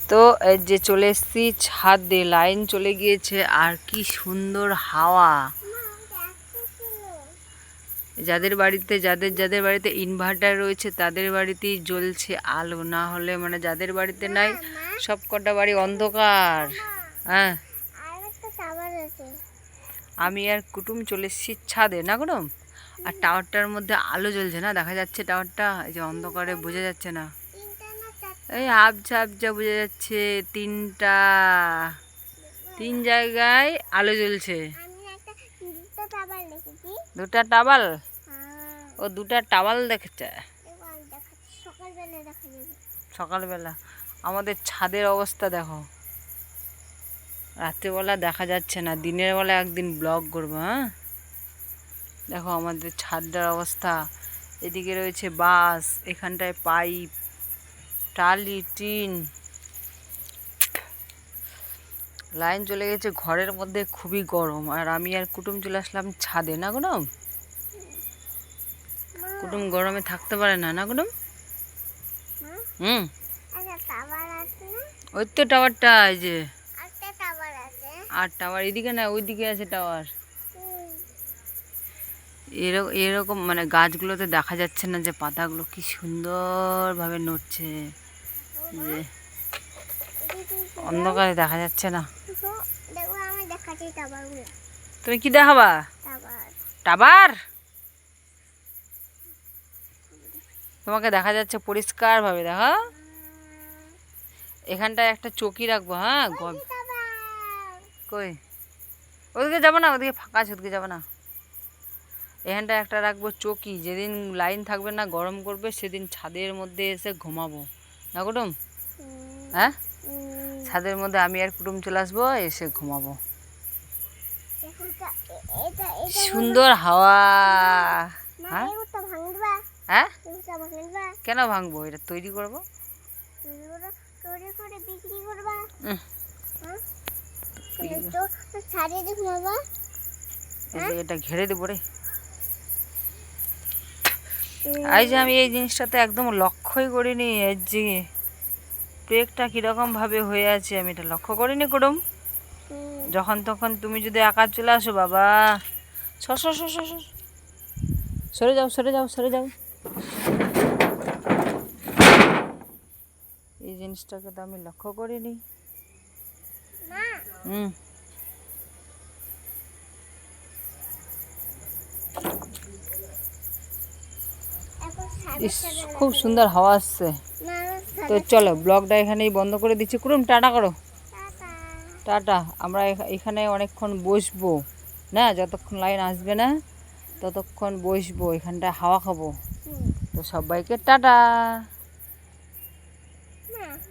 তো এই যে চলে এসেছি ছাদে, লাইন চলে গিয়েছে আর কি সুন্দর হাওয়া। যাদের বাড়িতে ইনভার্টার রয়েছে তাদের বাড়িতেই জ্বলছে আলো, না হলে মানে যাদের বাড়িতে নাই সব কটা বাড়ি অন্ধকার। হ্যাঁ, আমি আর কুটুম চলে এসেছি ছাদে, না কুটুম? আর টাওয়ারটার মধ্যে আলো জ্বলছে না, দেখা যাচ্ছে টাওয়ারটা, এই যে অন্ধকারে বোঝা যাচ্ছে না, এই আবঝা আবঝা বোঝা যাচ্ছে। তিন জায়গায় আলো জ্বলছে। দুটা টাওয়াল, ও দুটা টাওয়াল দেখেছে সকালবেলা। আমাদের ছাদের অবস্থা দেখো, রাত্রেবেলা দেখা যাচ্ছে না, দিনের বেলা একদিন ব্লগ করবো। হ্যাঁ, দেখো আমাদের ছাদটার অবস্থা। এদিকে রয়েছে বাঁশ, এখানটায় পাইপ, টালি, টিন। লাইন চলে গেছে, ঘরের মধ্যে খুবই গরম, আর আমি আর কুটুম চলে আসলাম ছাদে, না কুটুম? কুটুম গরমে থাকতে পারে না, না কুটুম? হুম, ওই তো টাওয়ারটা, এই যে আর টাওয়ার এদিকে না, ওইদিকে আছে টাওয়ার। এরকম মানে গাছগুলোতে দেখা যাচ্ছে না যে পাতাগুলো কি সুন্দরভাবে নড়ছে, যে অন্ধকারে দেখা যাচ্ছে না। তুমি কি দেখাবা? টাওয়ার তোমাকে দেখা যাচ্ছে পরিষ্কার ভাবে, দেখা। এখানটায় একটা চৌকি রাখবো। হ্যাঁ, কই? ওদিকে যাবো না, ওদিকে ফাঁকা আছে, ওদিকে যাবো না। এখানটায় একটা রাখবো চৌকি, যেদিন লাইন থাকবে না, গরম করবে, সেদিন ছাদের মধ্যে এসে ঘুমাবো, না কুটুম? হ্যাঁ, ছাদের মধ্যে আমি আর কুটুম চলে আসবো, এসে ঘুমাবো। সুন্দর হাওয়া। হ্যাঁ, হ্যাঁ, কেন ভাঙবো? এটা তৈরি করবো। এটা ঘেরে দেবো রে। এই যে আমি এই জিনিসটাতে একদম লক্ষ্যই করিনি, এর যে ব্রেকটা কিরকম ভাবে হয়ে আছে আমি এটা লক্ষ্য করিনি কুটুম। যখন তখন তুমি যদি একা চলে আসো, বাবা সরে যাও, সরে যাও, সরে যাও। এই জিনিসটাকে তো আমি লক্ষ্য করিনি। খুব সুন্দর হাওয়া আসছে। তো চলো ব্লগটা এখানেই বন্ধ করে দিচ্ছি। কুটুম টাটা করো। টাটা। আমরা এখানে অনেকক্ষণ বসবো না, যতক্ষণ লাইন আসবে না ততক্ষণ বসবো, এখানটা হাওয়া খাবো। তো সবাইকে টাটা।